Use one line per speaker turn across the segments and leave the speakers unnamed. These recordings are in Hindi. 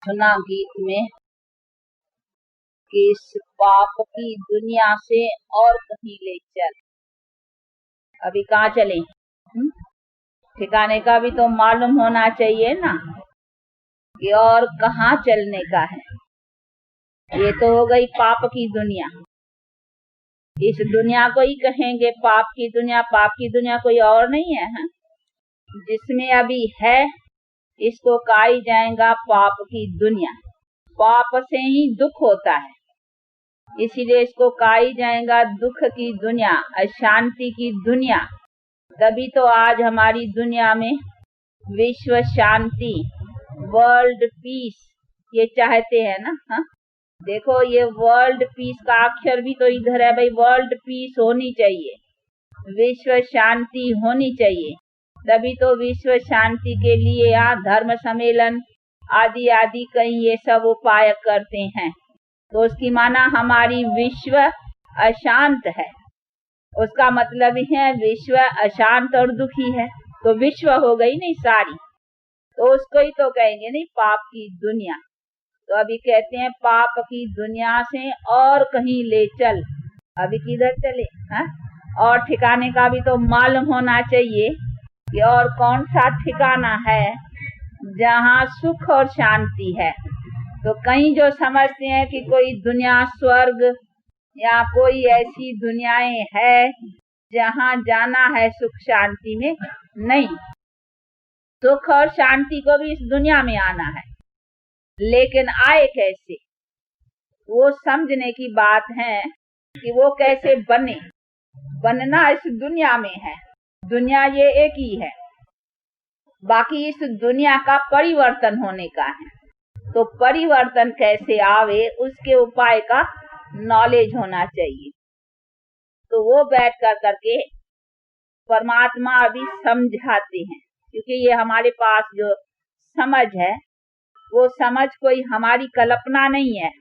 सुना गीत में कि इस पाप की दुनिया से और कहीं ले चल। अभी कहाँ चले? ठिकाने का भी तो मालूम होना चाहिए ना कि और कहाँ चलने का है। ये तो हो गई पाप की दुनिया। इस दुनिया को ही कहेंगे पाप की दुनिया। पाप की दुनिया कोई और नहीं है, जिसमें अभी है इसको कहा ही जाएगा पाप की दुनिया। पाप से ही दुख होता है, इसीलिए इसको कहा ही जाएगा दुख की दुनिया, अशांति की दुनिया। तभी तो आज हमारी दुनिया में विश्व शांति, वर्ल्ड पीस ये चाहते हैं ना। देखो ये वर्ल्ड पीस का अक्षर भी तो इधर है भाई। वर्ल्ड पीस होनी चाहिए, विश्व शांति होनी चाहिए। तभी तो विश्व शांति के लिए यहाँ धर्म सम्मेलन आदि आदि कई ये सब उपाय करते हैं। तो उसकी माना हमारी विश्व अशांत है, उसका मतलब है विश्व अशांत और दुखी है। तो विश्व हो गई नहीं सारी, तो उसको ही तो कहेंगे नहीं पाप की दुनिया। तो अभी कहते हैं पाप की दुनिया से और कहीं ले चल। अभी किधर चले? और ठिकाने का भी तो मालूम होना चाहिए कि और कौन सा ठिकाना है जहाँ सुख और शांति है। तो कई जो समझते हैं कि कोई दुनिया स्वर्ग या कोई ऐसी दुनियाएं है जहाँ जाना है सुख शांति में, नहीं। सुख और शांति को भी इस दुनिया में आना है, लेकिन आए कैसे वो समझने की बात है कि वो कैसे बने। बनना इस दुनिया में है, दुनिया ये एक ही है, बाकी इस दुनिया का परिवर्तन होने का है। तो परिवर्तन कैसे आवे उसके उपाय का नॉलेज होना चाहिए। तो वो बैठ कर करके परमात्मा अभी समझाते हैं, क्योंकि ये हमारे पास जो समझ है वो समझ कोई हमारी कल्पना नहीं है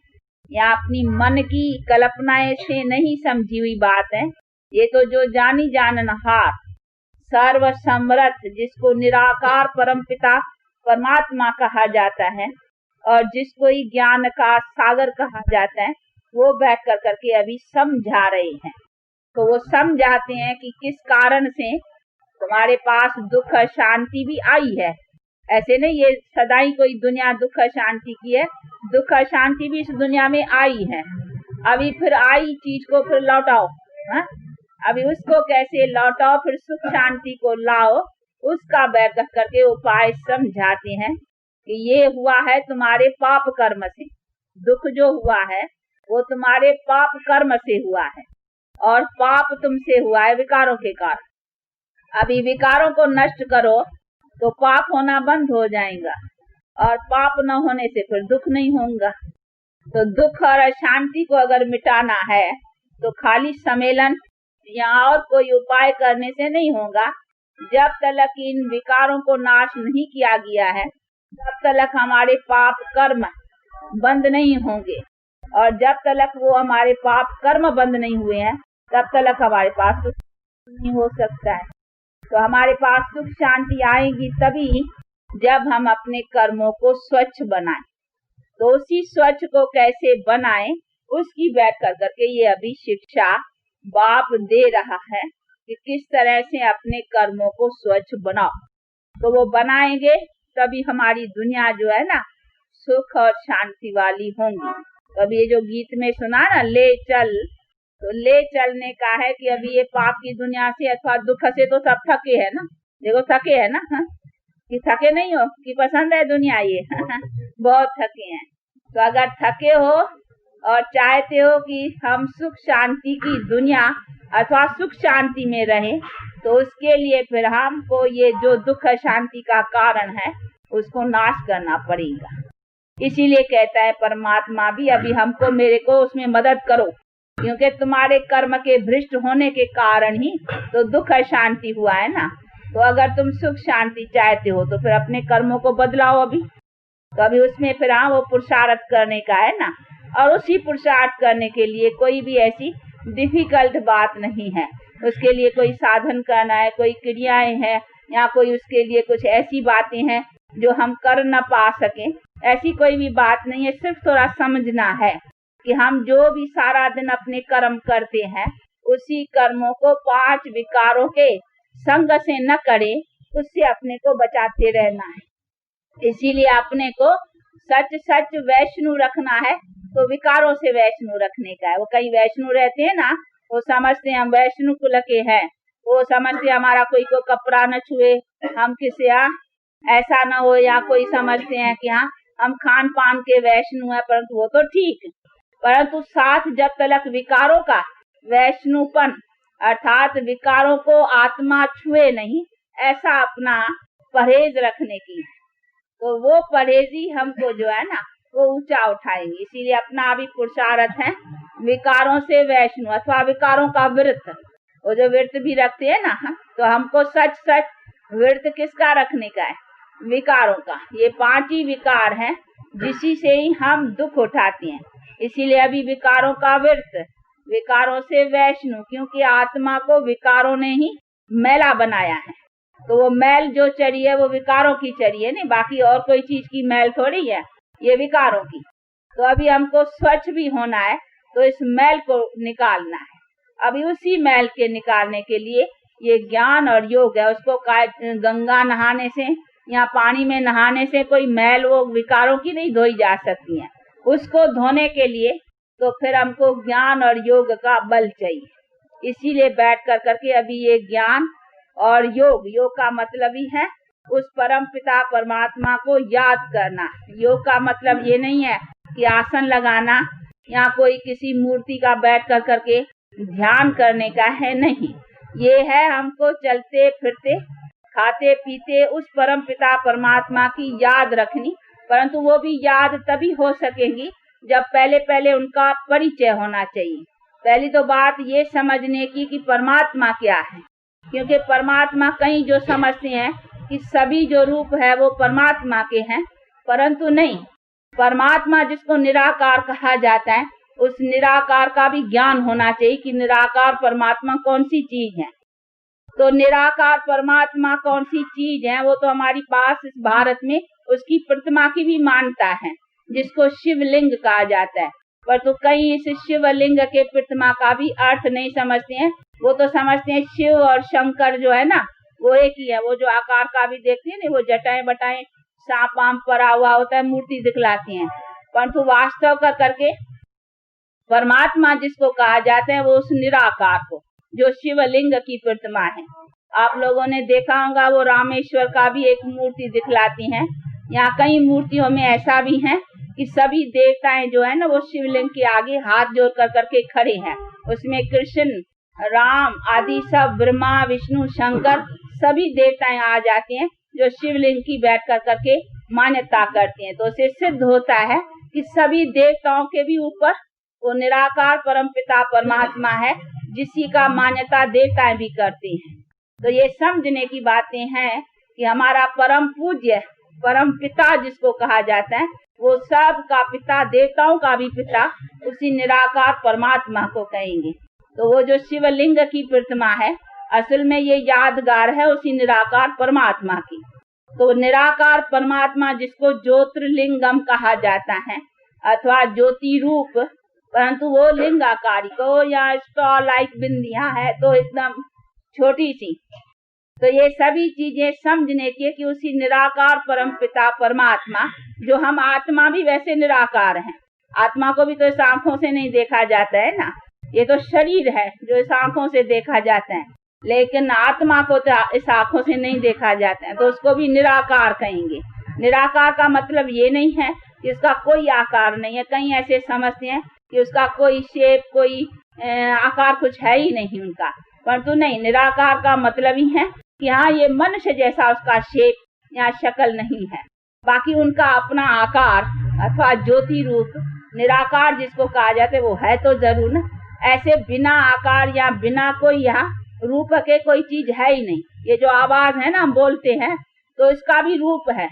या अपनी मन की कल्पनाएं से नहीं समझी हुई बात है। ये तो जो जानी जाननहार सर्व समर्थ, जिसको निराकार परमपिता परमात्मा कहा जाता है और जिसको ही ज्ञान का सागर कहा जाता है, वो बैठ कर करके अभी समझा रहे हैं। तो वो समझाते हैं कि किस कारण से तुम्हारे पास दुख शांति भी आई है। ऐसे नहीं ये सदा ही कोई दुनिया दुख शांति की है, दुख शांति भी इस दुनिया में आई है। अभी फिर आई चीज को फिर लौटाओ, अभी उसको कैसे लौटाओ, फिर सुख शांति को लाओ, उसका बैठ करके उपाय समझाते हैं कि ये हुआ है तुम्हारे पाप कर्म से। दुख जो हुआ है वो तुम्हारे पाप कर्म से हुआ है, और पाप तुमसे हुआ है विकारों के कारण। अभी विकारों को नष्ट करो तो पाप होना बंद हो जाएगा, और पाप न होने से फिर दुख नहीं होगा। तो दुख और अशांति को अगर मिटाना है तो खाली सम्मेलन या और कोई उपाय करने से नहीं होगा। जब तक इन विकारों को नाश नहीं किया गया है तब तक हमारे पाप कर्म बंद नहीं होंगे, और जब तक वो हमारे पाप कर्म बंद नहीं हुए हैं तब तक हमारे पास सुख नहीं हो सकता है। तो हमारे पास सुख शांति आएगी तभी जब हम अपने कर्मों को स्वच्छ बनाएं। तो उसी स्वच्छ को कैसे बनाएं उसकी बैठ कर करके ये अभी शिक्षा बाप दे रहा है कि किस तरह से अपने कर्मों को स्वच्छ बनाओ। तो वो बनाएंगे तभी हमारी दुनिया जो है ना सुख और शांति वाली होंगी। तो अभी ये जो गीत में सुना ना ले चल, तो ले चलने का है कि अभी ये पाप की दुनिया से अथवा दुख से तो सब थके है ना। देखो थके है ना, कि थके नहीं हो कि पसंद है दुनिया ये बहुत थके हैं। तो अगर थके हो और चाहते हो कि हम सुख शांति की दुनिया अथवा सुख शांति में रहे, तो उसके लिए फिर हमको ये जो दुख शांति का कारण है उसको नाश करना पड़ेगा। इसीलिए कहता है परमात्मा भी अभी हमको मेरे को उसमें मदद करो, क्योंकि तुम्हारे कर्म के भ्रष्ट होने के कारण ही तो दुख शांति हुआ है ना। तो अगर तुम सुख शांति चाहते हो तो फिर अपने कर्मों को बदलाओ अभी। तो अभी उसमें फिर वो पुरुषार्थ करने का है ना, और उसी पुरुषार्थ करने के लिए कोई भी ऐसी डिफिकल्ट बात नहीं है। उसके लिए कोई साधन करना है, कोई क्रियाएं हैं, या कोई उसके लिए कुछ ऐसी बातें हैं जो हम कर न पा सके, ऐसी कोई भी बात नहीं है। सिर्फ थोड़ा समझना है कि हम जो भी सारा दिन अपने कर्म करते हैं, उसी कर्मों को 5 विकारों के संग से न करें, उससे अपने को बचाते रहना है। इसीलिए अपने को सच सच वैष्णु रखना है, तो विकारों से वैष्णु रखने का है। वो कई वैष्णु रहते हैं ना, वो समझते हैं हम वैष्णु कुल के हैं, वो समझते हमारा कोई को कपड़ा न छुए, हम किसी ऐसा न हो, या कोई समझते हैं कि हाँ हम खान पान के वैष्णु हैं। परंतु वो तो ठीक, परंतु साथ जब तक विकारों का वैष्णुपन अर्थात विकारों को आत्मा छुए नहीं, ऐसा अपना परहेज रखने की, तो वो परहेजी हमको जो है ना वो ऊंचा उठाएंगे। इसीलिए अपना अभी पुरुषार्थ है विकारों से वैष्णु अथवा विकारों का व्रत। वो जो व्रत भी रखते हैं ना, तो हमको सच सच व्रत किसका रखने का है? विकारों का। ये 5 ही विकार हैं जिसी से ही हम दुख उठाते हैं। इसीलिए अभी विकारों का व्रत, विकारों से वैष्णु, क्योंकि आत्मा को विकारों ने ही मैला बनाया है। तो वो मैल जो चढ़ी है वो विकारों की चढ़ी है, नहीं बाकी और कोई चीज की मैल थोड़ी है, ये विकारों की। तो अभी हमको स्वच्छ भी होना है, तो इस मैल को निकालना है। अभी उसी मैल के निकालने के लिए ये ज्ञान और योग है। उसको गंगा नहाने से या पानी में नहाने से कोई मैल वो विकारों की नहीं धोई जा सकती है। उसको धोने के लिए तो फिर हमको ज्ञान और योग का बल चाहिए। इसीलिए बैठ कर करके अभी ये ज्ञान और योग, योग का मतलब ही है उस परम पिता परमात्मा को याद करना। योग का मतलब ये नहीं है कि आसन लगाना या कोई किसी मूर्ति का बैठ कर करके ध्यान करने का है, नहीं। ये है हमको चलते फिरते खाते पीते उस परम पिता परमात्मा की याद रखनी। परंतु वो भी याद तभी हो सकेगी जब पहले पहले उनका परिचय होना चाहिए। पहली तो बात ये समझने की कि परमात्मा क्या है, क्योंकि परमात्मा कई जो समझते हैं कि सभी जो रूप है वो परमात्मा के हैं, परंतु नहीं। परमात्मा जिसको निराकार कहा जाता है, उस निराकार का भी ज्ञान होना चाहिए कि निराकार परमात्मा कौन सी चीज है। तो निराकार परमात्मा कौन सी चीज है, वो तो हमारी पास इस भारत में उसकी प्रतिमा की भी मान्यता है, जिसको शिवलिंग कहा जाता है। पर तो कई इस शिवलिंग के प्रतिमा का भी अर्थ नहीं समझते हैं। वो तो समझते हैं शिव और शंकर जो है ना वो एक ही है। वो जो आकार का भी देखते हैं ना, वो जटाएं बटाएं सांप वाम परा हुआ होता है, मूर्ति दिखलाती हैं। परंतु वास्तव कर करके परमात्मा जिसको कहा जाता है वो उस निराकार को, जो शिवलिंग की प्रतिमा है। आप लोगों ने देखा होगा वो रामेश्वर का भी एक मूर्ति दिखलाती हैं। यहाँ कई मूर्तियों में ऐसा भी है कि सभी देवताएं जो है ना वो शिवलिंग के आगे हाथ जोड़ कर करके खड़े हैं। उसमें कृष्ण, राम आदि सब, ब्रह्मा विष्णु शंकर सभी देवताएं आ जाते हैं जो शिवलिंग की बैठ कर करके मान्यता करते हैं। तो उससे सिद्ध होता है कि सभी देवताओं के भी ऊपर वो निराकार परम पिता परमात्मा है, जिसी का मान्यता देवताएं भी करती हैं। तो ये समझने की बातें हैं कि हमारा परम पूज्य परम पिता जिसको कहा जाता है वो सब का पिता, देवताओं का भी पिता उसी निराकार परमात्मा को कहेंगे। तो वो जो शिवलिंग की प्रतिमा है असल में ये यादगार है उसी निराकार परमात्मा की। तो निराकार परमात्मा जिसको ज्योतिर्लिंगम कहा जाता है अथवा ज्योति रूप, परंतु वो लिंगाकारी को या स्टॉल लाइक बिंदियां है तो एकदम छोटी सी। तो ये सभी चीजें समझने की कि उसी निराकार परम पिता परमात्मा, जो हम आत्मा भी वैसे निराकार हैं। आत्मा को भी तो इस आंखों से नहीं देखा जाता है ना, ये तो शरीर है जो इस आंखों से देखा जाता है, लेकिन आत्मा को तो इस आंखों से नहीं देखा जाता है, तो उसको भी निराकार कहेंगे। निराकार का मतलब ये नहीं है कि उसका कोई आकार नहीं है। कई ऐसे समझते हैं कि उसका कोई शेप, कोई आकार कुछ है ही नहीं उनका, परंतु नहीं, निराकार का मतलब ही है कि हाँ ये मनुष्य जैसा उसका शेप या शक्ल नहीं है, बाकी उनका अपना आकार अथवा ज्योति रूप निराकार जिसको कहा जाता है वो है तो जरूर ना। ऐसे बिना आकार या बिना कोई यहाँ रूप के कोई चीज है ही नहीं। ये जो आवाज है ना हम बोलते हैं तो इसका भी रूप है।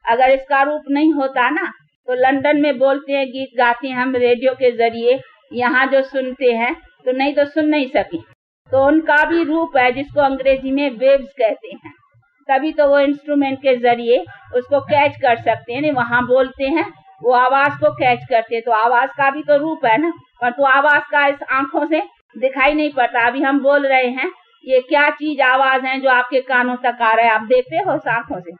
अगर इसका रूप नहीं होता ना तो लंदन में बोलते हैं, गीत गाते हैं हम रेडियो के जरिए, यहाँ जो सुनते हैं तो नहीं तो सुन नहीं सके। तो उनका भी रूप है जिसको अंग्रेजी में वेव्स कहते हैं। तभी तो वो इंस्ट्रूमेंट के जरिए उसको कैच कर सकते हैं। नहीं वहां बोलते हैं वो आवाज को कैच करते हैं, तो आवाज का भी तो रूप है ना, पर तो आवाज का इस आंखों से दिखाई नहीं पड़ता। अभी हम बोल रहे हैं, ये क्या चीज आवाज है जो आपके कानों तक आ रहा है, आप देखते हो उस आंखों से।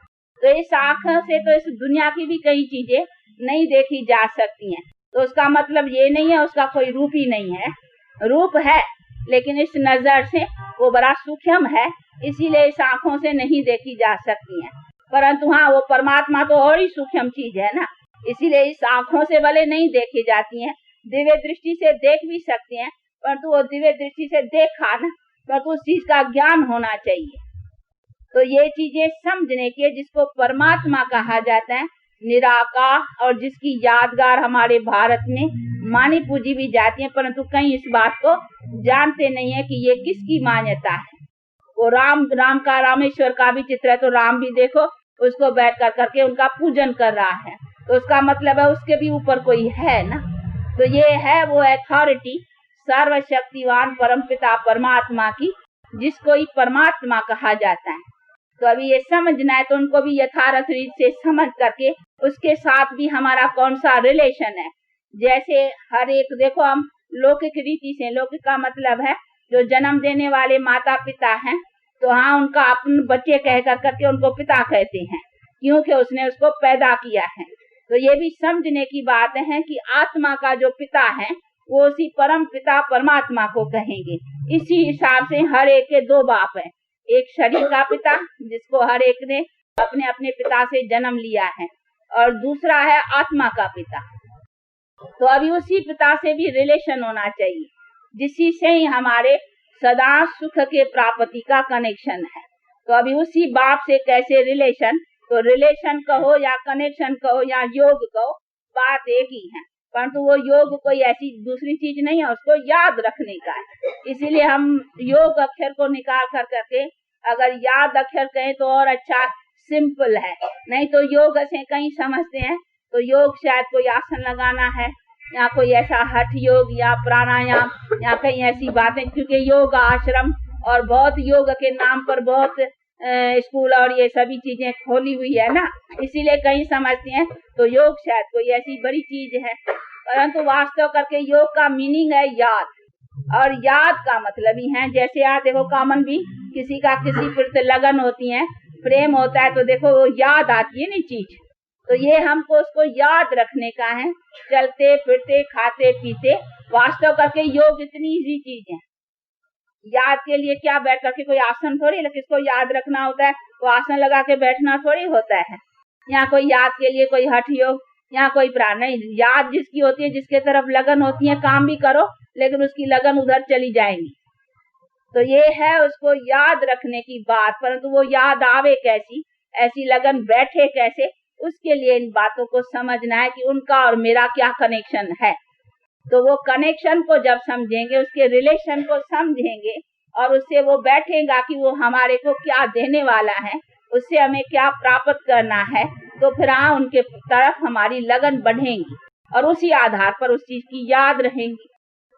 तो इस आंखों से तो इस दुनिया की भी कई चीजें नहीं देखी जा सकती हैं। तो उसका मतलब ये नहीं है उसका कोई रूप ही नहीं है, रूप है, लेकिन इस नजर से वो बड़ा सूक्ष्म है, इसीलिए इस आंखों से नहीं देखी जा सकती है। परंतु हाँ, वो परमात्मा तो और ही सूक्ष्म चीज है ना, इसीलिए इस आंखों से भले नहीं देखी जाती हैं, दिव्य दृष्टि से देख भी सकते हैं, परंतु वो दिव्य दृष्टि से देखा ना, परंतु उस चीज का ज्ञान होना चाहिए। तो ये चीजें समझने की, जिसको परमात्मा कहा जाता है, निराकार, और जिसकी यादगार हमारे भारत में मानी पूजी भी जाती है, परंतु कई इस बात को जानते नहीं है कि ये किसकी मान्यता है। वो राम का, रामेश्वर का भी चित्र है, तो राम भी देखो उसको बैठ कर करके उनका पूजन कर रहा है, तो उसका मतलब है उसके भी ऊपर कोई है ना। तो ये है वो अथॉरिटी सर्वशक्तिवान परमपिता परमात्मा की, जिसको ही परमात्मा कहा जाता है। तो अभी ये समझना है, तो उनको भी यथार्थ रीत से समझ करके उसके साथ भी हमारा कौन सा रिलेशन है। जैसे हर एक, देखो हम लौकिक रीति से, लौकिक का मतलब है जो जन्म देने वाले माता पिता हैं, तो हाँ उनका अपने बच्चे कह कर करके उनको पिता कहते हैं, क्योंकि उसने उसको पैदा किया है। तो ये भी समझने की बात है कि आत्मा का जो पिता है वो उसी परम पिता परमात्मा को कहेंगे। इसी हिसाब से हर एक के दो बाप है, एक शरीर का पिता जिसको हर एक ने अपने अपने पिता से जन्म लिया है, और दूसरा है आत्मा का पिता। तो अभी उसी पिता से भी रिलेशन होना चाहिए, जिसी से ही हमारे सदा सुख के प्राप्ति का कनेक्शन है। तो अभी उसी बाप से कैसे रिलेशन, तो रिलेशन कहो या कनेक्शन कहो या योग कहो, बात एक ही है, परंतु वो योग कोई ऐसी दूसरी चीज नहीं है, उसको याद रखने का है। इसीलिए हम योग अक्षर को निकाल कर करके अगर याद अक्षर कहें तो और अच्छा, सिंपल है। नहीं तो योग से कहीं समझते हैं तो योग शायद कोई आसन लगाना है, या कोई ऐसा हठ योग या प्राणायाम या कहीं ऐसी बातें, क्योंकि योग आश्रम और बहुत योग के नाम पर बहुत स्कूल और ये सभी चीजें खोली हुई है ना, इसीलिए कहीं समझते हैं तो योग शायद कोई ऐसी बड़ी चीज है, परंतु वास्तव करके योग का मीनिंग है याद, और याद का मतलब ही है, जैसे आप देखो कॉमन भी किसी का किसी प्रति लगन होती है, प्रेम होता है, तो देखो वो याद आती है ना चीज, तो ये हमको उसको याद रखने का है, चलते फिरते खाते पीते। वास्तव करके योग इतनी इजी चीज है, याद के लिए क्या बैठ करके कोई आसन थोड़ी, लेकिन इसको याद रखना होता है, तो आसन लगा के बैठना थोड़ी होता है। यहाँ कोई याद के लिए कोई हठ योग, यहाँ कोई प्राण नहीं, याद जिसकी होती है, जिसके तरफ लगन होती है, काम भी करो लेकिन उसकी लगन उधर चली जाएंगी। तो ये है उसको याद रखने की बात, परंतु वो याद आवे कैसी, ऐसी लगन बैठे कैसे, उसके लिए इन बातों को समझना है कि उनका और मेरा क्या कनेक्शन है। तो वो कनेक्शन को जब समझेंगे, उसके रिलेशन को समझेंगे, और उससे वो बैठेगा कि वो हमारे को क्या देने वाला है, उससे हमें क्या प्राप्त करना है, तो फिर हाँ उनके तरफ हमारी लगन बढ़ेगी और उसी आधार पर उस चीज की याद रहेंगी।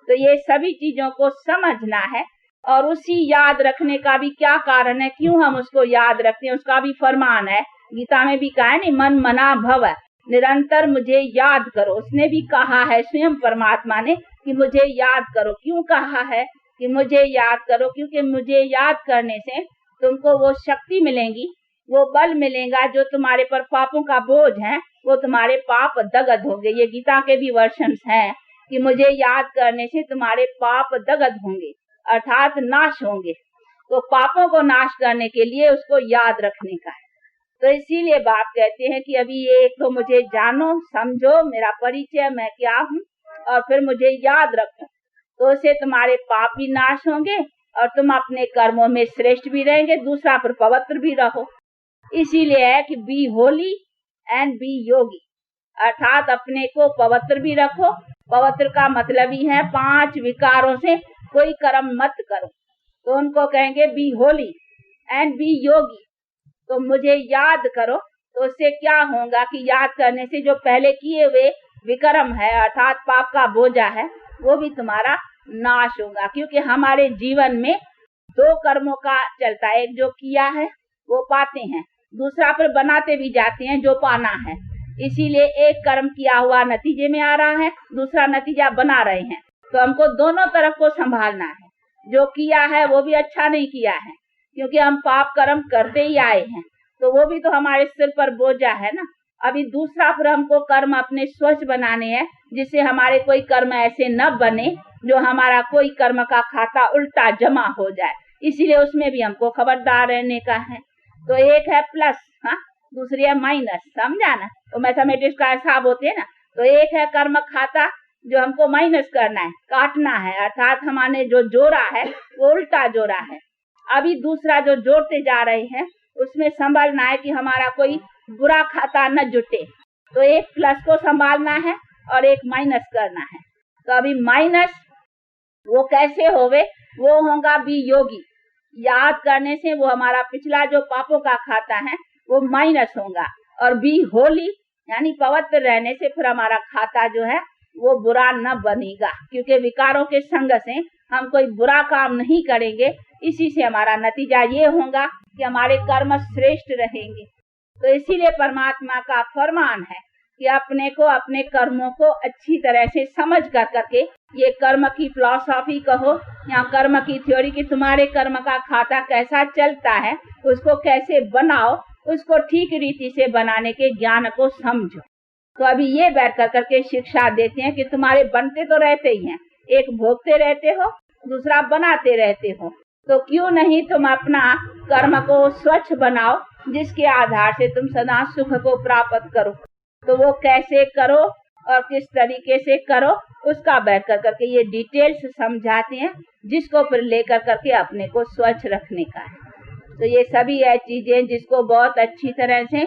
तो ये सभी चीजों को समझना है, और उसी याद रखने का भी क्या कारण है, क्यों हम उसको याद रखते हैं, उसका भी फरमान है, गीता में भी कहा है नहीं, मन मना भव, निरंतर मुझे याद करो। उसने भी कहा है स्वयं परमात्मा ने कि मुझे याद करो। क्यों कहा है कि मुझे याद करो, क्योंकि मुझे याद करने से तुमको वो शक्ति मिलेगी, वो बल मिलेगा, जो तुम्हारे पर पापों का बोझ है वो तुम्हारे पाप दगद होंगे। ये गीता के भी वर्षन्स हैं कि मुझे याद करने से तुम्हारे पाप दगद होंगे, अर्थात नाश होंगे। तो पापों को नाश करने के लिए उसको याद रखने का है। तो इसीलिए बाप कहते हैं कि अभी ये एक तो मुझे जानो, समझो मेरा परिचय, मैं क्या हूँ, और फिर मुझे याद रखो, तो उससे तुम्हारे पाप भी नाश होंगे और तुम अपने कर्मों में श्रेष्ठ भी रहेंगे, दूसरा पर पवित्र भी रहो। इसीलिए है कि बी होली एंड बी योगी, अर्थात अपने को पवित्र भी रखो। पवित्र का मतलब ही है 5 विकारों से कोई कर्म मत करो, तो उनको कहेंगे बी होली एंड बी योगी। तो मुझे याद करो, तो उससे क्या होगा कि याद करने से जो पहले किए हुए विकर्म है, अर्थात पाप का बोझा है, वो भी तुम्हारा नाश होगा। क्योंकि हमारे जीवन में 2 कर्मों का चलता है, एक जो किया है वो पाते हैं, दूसरा फिर बनाते भी जाते हैं जो पाना है। इसीलिए एक कर्म किया हुआ नतीजे में आ रहा है, दूसरा नतीजा बना रहे हैं। तो हमको दोनों तरफ को संभालना है। जो किया है वो भी अच्छा नहीं किया है, क्योंकि हम पाप कर्म करते ही आए हैं, तो वो भी तो हमारे सिर पर बोझा है ना। अभी दूसरा फिर हमको कर्म अपने स्वच्छ बनाने हैं, जिससे हमारे कोई कर्म ऐसे न बने जो हमारा कोई कर्म का खाता उल्टा जमा हो जाए। इसीलिए उसमें भी हमको खबरदार रहने का है। तो एक है प्लस, हाँ, दूसरी है माइनस, समझा ना। तो मैथमेटिक्स का हिसाब होते है ना। तो एक है कर्म खाता जो हमको माइनस करना है, काटना है, अर्थात हमारे जो जोड़ा है वो उल्टा जोड़ा है। अभी दूसरा जो जोड़ते जा रहे हैं उसमें संभालना है कि हमारा कोई बुरा खाता न जुटे। तो एक प्लस को संभालना है और एक माइनस करना है। तो अभी माइनस वो कैसे होवे, वो होगा बी योगी। याद करने से वो हमारा पिछला जो पापों का खाता है वो माइनस होगा, और बी होली यानी पवित्र रहने से फिर हमारा खाता जो है वो बुरा न बनेगा, क्योंकि विकारों के संग से हम कोई बुरा काम नहीं करेंगे। इसी से हमारा नतीजा ये होगा कि हमारे कर्म श्रेष्ठ रहेंगे। तो इसीलिए परमात्मा का फरमान है कि अपने को, अपने कर्मों को अच्छी तरह से समझ कर करके, ये कर्म की फिलॉसफी कहो या कर्म की थ्योरी, कि तुम्हारे कर्म का खाता कैसा चलता है, उसको कैसे बनाओ, उसको ठीक रीति से बनाने के ज्ञान को समझो। तो अभी ये बैठ कर करके शिक्षा देते हैं कि तुम्हारे बनते तो रहते ही हैं, एक भोगते रहते हो, दूसरा बनाते रहते हो। तो क्यों नहीं तुम अपना कर्म को स्वच्छ बनाओ, जिसके आधार से तुम सदा सुख को प्राप्त करो। तो वो कैसे करो और किस तरीके से करो, उसका बैठ कर करके ये डिटेल्स समझाते हैं, जिसको फिर लेकर करके अपने को स्वच्छ रखने का है। तो ये सभी है चीजें जिसको बहुत अच्छी तरह से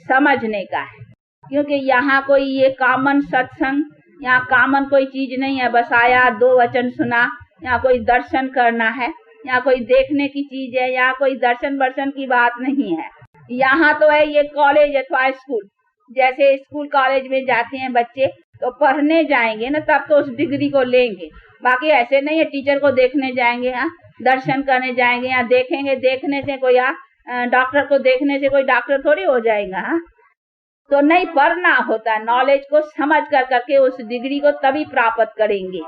समझने का है, क्योंकि यहाँ कोई ये कॉमन सत्संग, यहाँ कॉमन कोई चीज नहीं है, बस आया 2 वचन सुना, यहाँ कोई दर्शन करना है, यहाँ कोई देखने की चीज है, यहाँ कोई दर्शन वर्शन की बात नहीं है। यहाँ तो है ये कॉलेज अथवा स्कूल। जैसे स्कूल कॉलेज में जाते हैं बच्चे, तो पढ़ने जाएंगे ना, तब तो उस डिग्री को लेंगे। बाकी ऐसे नहीं है टीचर को देखने जाएंगे, हाँ, दर्शन करने जाएंगे, यहाँ देखेंगे, देखने से कोई डॉक्टर को देखने से कोई डॉक्टर थोड़ी हो जाएगा, हाँ। तो नहीं, पढ़ना होता है, नॉलेज को समझ कर करके उस डिग्री को तभी प्राप्त करेंगे।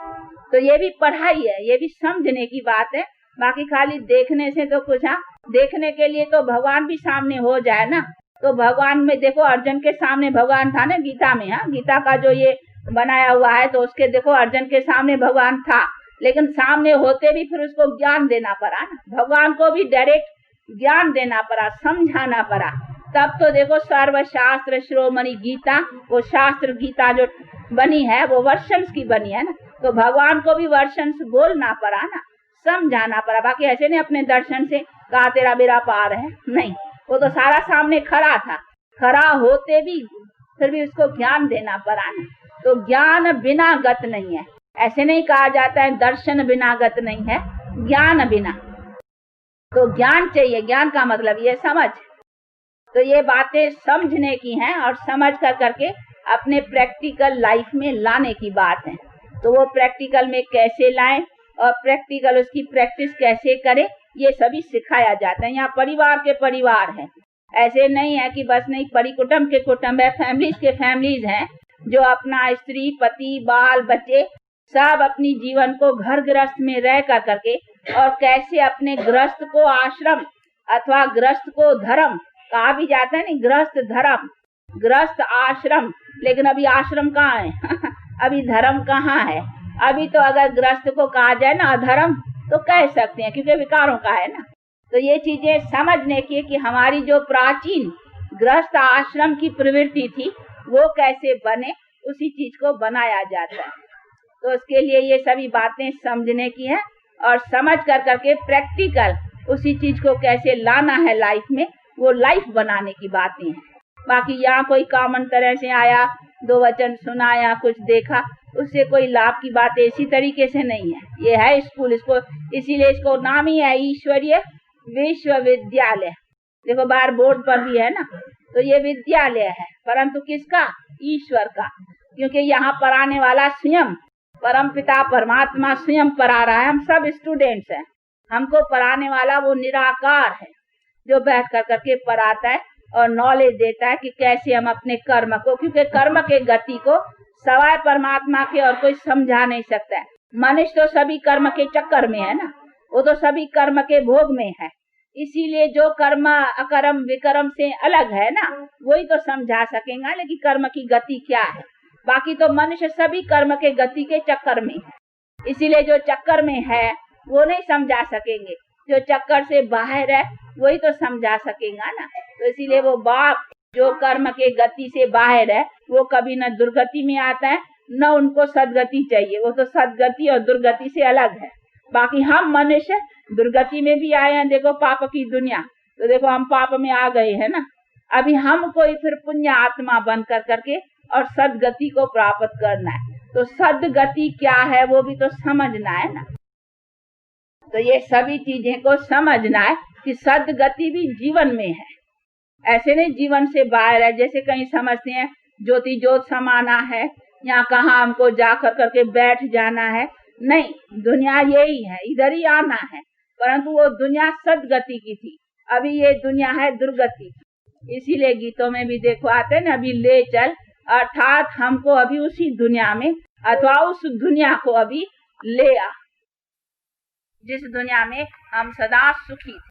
तो ये भी पढ़ाई है, ये भी समझने की बात है। बाकी खाली देखने से तो कुछ, हाँ, देखने के लिए तो भगवान भी सामने हो जाए ना। तो भगवान में देखो, अर्जुन के सामने भगवान था ना गीता में, हाँ, गीता का जो ये बनाया हुआ है, तो उसके देखो अर्जुन के सामने भगवान था, लेकिन सामने होते भी फिर उसको ज्ञान देना पड़ा ना, भगवान को भी डायरेक्ट ज्ञान देना पड़ा, समझाना पड़ा। तब तो देखो सर्वशास्त्र शिरोमणि गीता, वो शास्त्र गीता जो बनी है वो वर्षन्स की बनी है ना, तो भगवान को भी वर्षन्स बोलना पड़ा ना, समझाना पड़ा। बाकी ऐसे नहीं अपने दर्शन से कहा तेरा बेड़ा पार है, नहीं, वो तो सारा सामने खड़ा था, खड़ा होते भी फिर भी उसको ज्ञान देना पड़ा ना। तो ज्ञान बिना गत नहीं है, ऐसे नहीं कहा जाता है दर्शन बिना गत नहीं है, ज्ञान बिना। तो ज्ञान चाहिए, ज्ञान का मतलब ये समझ। तो ये बातें समझने की हैं और समझ कर करके अपने प्रैक्टिकल लाइफ में लाने की बात है। तो वो प्रैक्टिकल में कैसे लाएं और प्रैक्टिकल उसकी प्रैक्टिस कैसे करें, ये सभी सिखाया जाता है। यहाँ परिवार के परिवार है, ऐसे नहीं है कि बस नहीं, परिकुटुंब के कुटुंब है, फैमिलीज के फैमिलीज हैं, जो अपना स्त्री पति बाल बच्चे सब अपनी जीवन को घर गृहस्थ में रह कर करके, और कैसे अपने गृहस्थ को आश्रम अथवा गृहस्थ को धर्म कहा भी जाता है, नहीं, गृहस्थ धर्म, गृहस्थ आश्रम, लेकिन अभी आश्रम कहाँ है अभी धर्म कहाँ है। अभी तो अगर गृहस्थ को कहा जाए ना अधर्म तो कह सकते हैं, क्योंकि विकारों का है ना। तो ये चीजें समझने की कि हमारी जो प्राचीन गृहस्थ आश्रम की प्रवृत्ति थी वो कैसे बने, उसी चीज को बनाया जाता है। तो उसके लिए ये सभी बातें समझने की है, और समझ कर करके प्रैक्टिकल उसी चीज को कैसे लाना है लाइफ में, वो लाइफ बनाने की बातें हैं। बाकी यहाँ कोई कॉमन तरह से आया, 2 वचन सुना या कुछ देखा, उससे कोई लाभ की बातें इसी तरीके से नहीं है। ये है स्कूल, इसको इसीलिए इसको नाम ही है ईश्वरीय विश्वविद्यालय। देखो बाहर बोर्ड पर भी है ना, तो ये विद्यालय है, परंतु किसका? ईश्वर का, क्योंकि यहाँ पढ़ाने वाला स्वयं परमपिता परमात्मा स्वयं पढ़ा रहा है। हम सब स्टूडेंट्स हैं, हमको पढ़ाने वाला वो निराकार है। जो बैठ कर करके पढ़ाता है और नॉलेज देता है कि कैसे हम अपने कर्म को, क्योंकि कर्म के गति को सवाए परमात्मा के और कोई समझा नहीं सकता है। मनुष्य तो सभी कर्म के चक्कर में है ना, वो तो सभी कर्म के भोग में है। इसीलिए जो कर्म अकर्म विकर्म से अलग है ना, वही तो समझा सकेगा, लेकिन कर्म की गति क्या है। बाकी तो मनुष्य सभी कर्म के गति के चक्कर में है, इसीलिए जो चक्कर में है वो नहीं समझा सकेंगे, जो चक्कर से बाहर है वही तो समझा सकेगा ना। तो इसीलिए वो बाप जो कर्म के गति से बाहर है वो कभी न दुर्गति में आता है न उनको सदगति चाहिए, वो तो सदगति और दुर्गति से अलग है। बाकी हम मनुष्य दुर्गति में भी आए हैं, देखो पाप की दुनिया, तो देखो हम पाप में आ गए हैं ना। अभी हमको फिर पुण्य आत्मा बन कर करके और सदगति को प्राप्त करना है, तो सदगति क्या है वो भी तो समझना है ना। तो ये सभी चीजें को समझना है कि सदगति भी जीवन में है, ऐसे नहीं जीवन से बाहर है। जैसे कहीं समझते हैं ज्योति ज्योत समाना है, यहाँ कहाँ हमको जा कर करके बैठ जाना है, नहीं, दुनिया यही है, इधर ही आना है। परंतु वो दुनिया सदगति की थी, अभी ये दुनिया है दुर्गति की। इसीलिए गीतों में भी देखो आते हैं ना, अभी ले चल, अर्थात हमको अभी उसी दुनिया में अथवा उस दुनिया को अभी ले आ जिस दुनिया में हम सदा सुखी थे।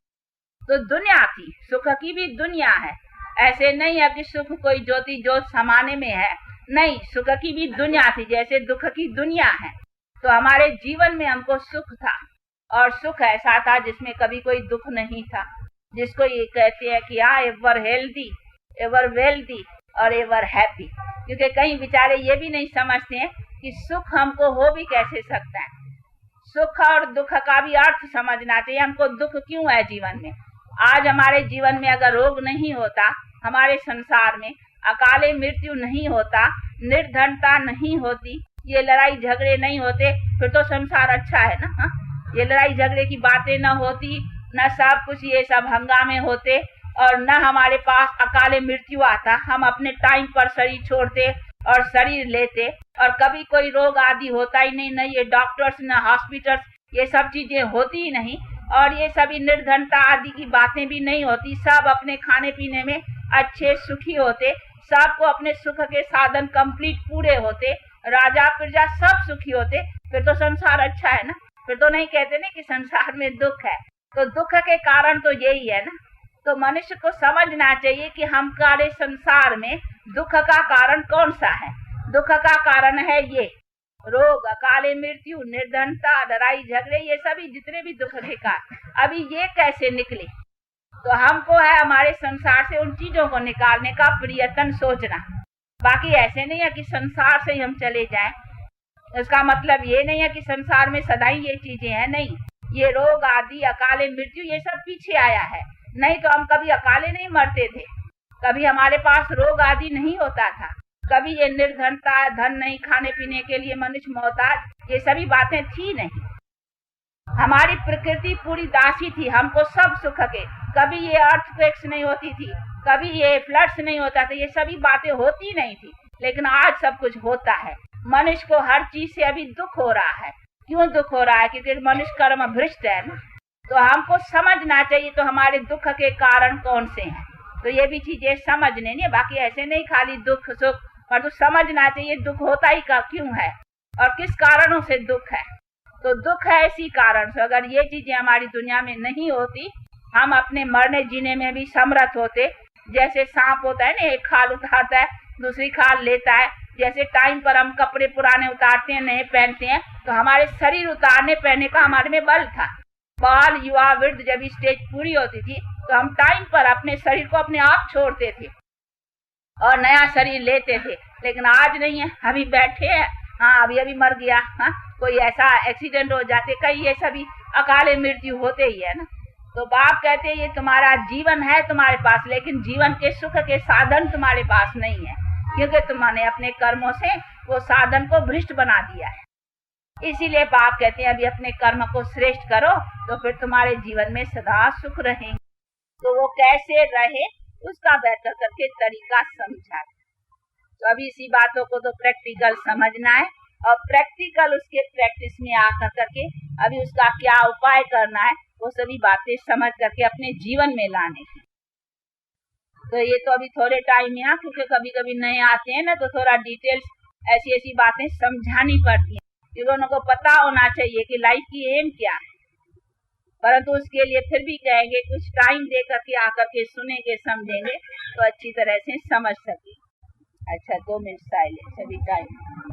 तो दुनिया थी, सुख की भी दुनिया है, ऐसे नहीं है कि सुख कोई ज्योति ज्योत समाने में है, नहीं, सुख की भी दुनिया थी जैसे दुख की दुनिया है। तो हमारे जीवन में हमको सुख था, और सुख ऐसा था जिसमें कभी कोई दुख नहीं था, जिसको ये कहते हैं कि हाँ एवर हेल्दी, एवर वेल्दी और एवर हैप्पी। क्योंकि कई बेचारे ये भी नहीं समझते हैं कि सुख हमको हो भी कैसे सकता है। सुख और दुख का भी अर्थ समझना चाहिए, हमको दुख क्यों है जीवन में। आज हमारे जीवन में अगर रोग नहीं होता, हमारे संसार में अकाले मृत्यु नहीं होता, निर्धनता नहीं होती, ये लड़ाई झगड़े नहीं होते, फिर तो संसार अच्छा है ना। हा? ये लड़ाई झगड़े की बातें न होती, न सब कुछ ये सब हंगामे होते, और न हमारे पास अकाले मृत्यु आता, हम अपने टाइम पर शरीर छोड़ते और शरीर लेते, और कभी कोई रोग आदि होता ही नहीं, न ये डॉक्टर्स न हॉस्पिटल्स, ये सब चीजें होती ही नहीं, और ये सभी निर्धनता आदि की बातें भी नहीं होती। सब अपने खाने पीने में अच्छे सुखी होते, सबको अपने सुख के साधन कंप्लीट पूरे होते, राजा प्रजा सब सुखी होते, फिर तो संसार अच्छा है ना। फिर तो नहीं कहते ना कि संसार में दुख है। तो दुख के कारण तो यही है ना। तो मनुष्य को समझना चाहिए कि हमारे संसार में दुख का कारण कौन सा है। दुख का कारण है ये रोग, अकाले मृत्यु, निर्धनता, लड़ाई झगड़े, ये सभी जितने भी दुख के कारण। अभी ये कैसे निकले, तो हमको है हमारे संसार से उन चीजों को निकालने का प्रयत्न सोचना। बाकी ऐसे नहीं है कि संसार से हम चले जाएं, इसका मतलब ये नहीं है कि संसार में सदा ही ये चीजें हैं, नहीं। ये रोग आदि अकाले मृत्यु ये सब पीछे आया है, नहीं तो हम कभी अकाले नहीं मरते थे, कभी हमारे पास रोग आदि नहीं होता था, कभी ये निर्धनता, धन नहीं, खाने पीने के लिए मनुष्य मोहताज, ये सभी बातें थी नहीं। हमारी प्रकृति पूरी दासी थी, हमको सब सुख के, कभी ये अर्थक्वेक्स नहीं होती थी, कभी ये फ्लड्स नहीं होता था, ये सभी बातें होती नहीं थी। लेकिन आज सब कुछ होता है। मनुष्य को हर चीज से अभी दुख हो रहा है। क्यों दुख हो रहा है? क्योंकि मनुष्य कर्म भ्रष्ट है ना। तो हमको समझना चाहिए तो हमारे दुख के कारण कौन से हैं, तो ये भी चीजें समझने नहीं। बाकी ऐसे नहीं खाली दुख सुख, पर तो समझना चाहिए दुख होता ही का क्यों है और किस कारणों से दुख है। तो दुख है इसी कारण से। अगर ये चीजें हमारी दुनिया में नहीं होती, हम अपने मरने जीने में भी समर्थ होते। जैसे सांप होता है ना, एक खाल उठाता है दूसरी खाल लेता है, जैसे टाइम पर हम कपड़े पुराने उतारते हैं, नए पहनते हैं, तो हमारे शरीर उतारने पहनने का हमारे में बल था। बाल युवा वृद्ध जब स्टेज पूरी होती थी तो हम टाइम पर अपने शरीर को अपने आप छोड़ते थे और नया शरीर लेते थे। लेकिन आज नहीं है, अभी बैठे हैं, हाँ अभी अभी मर गया, हाँ कोई ऐसा एक्सीडेंट हो जाते, कई ये सभी अकाले मृत्यु होते ही है ना। तो बाप कहते हैं ये तुम्हारा जीवन है तुम्हारे पास, लेकिन जीवन के सुख के साधन तुम्हारे पास नहीं है, क्योंकि तुमने अपने कर्मों से वो साधन को भ्रष्ट बना दिया है। इसीलिए बाप कहते हैं अभी अपने कर्म को श्रेष्ठ करो, तो फिर तुम्हारे जीवन में सदा सुख रहेंगे। तो वो कैसे रहे उसका बेहतर करके तरीका समझा। तो अभी इसी बातों को तो प्रैक्टिकल समझना है, और प्रैक्टिकल उसके प्रैक्टिस में आकर करके अभी उसका क्या उपाय करना है वो सभी बातें समझ करके अपने जीवन में लाने की। तो ये तो अभी थोड़े टाइम में, क्योंकि कभी कभी नए आते हैं ना, तो थोड़ा डिटेल्स ऐसी ऐसी बातें समझानी पड़ती हैं, क्योंकि उनको पता होना चाहिए कि लाइफ की एम क्या है। परंतु उसके लिए फिर भी कहेंगे कुछ टाइम दे करके आकर के सुनेंगे, समझेंगे तो अच्छी तरह से समझ सके। अच्छा, 2 मिनट साइलेंस अभी टाइम।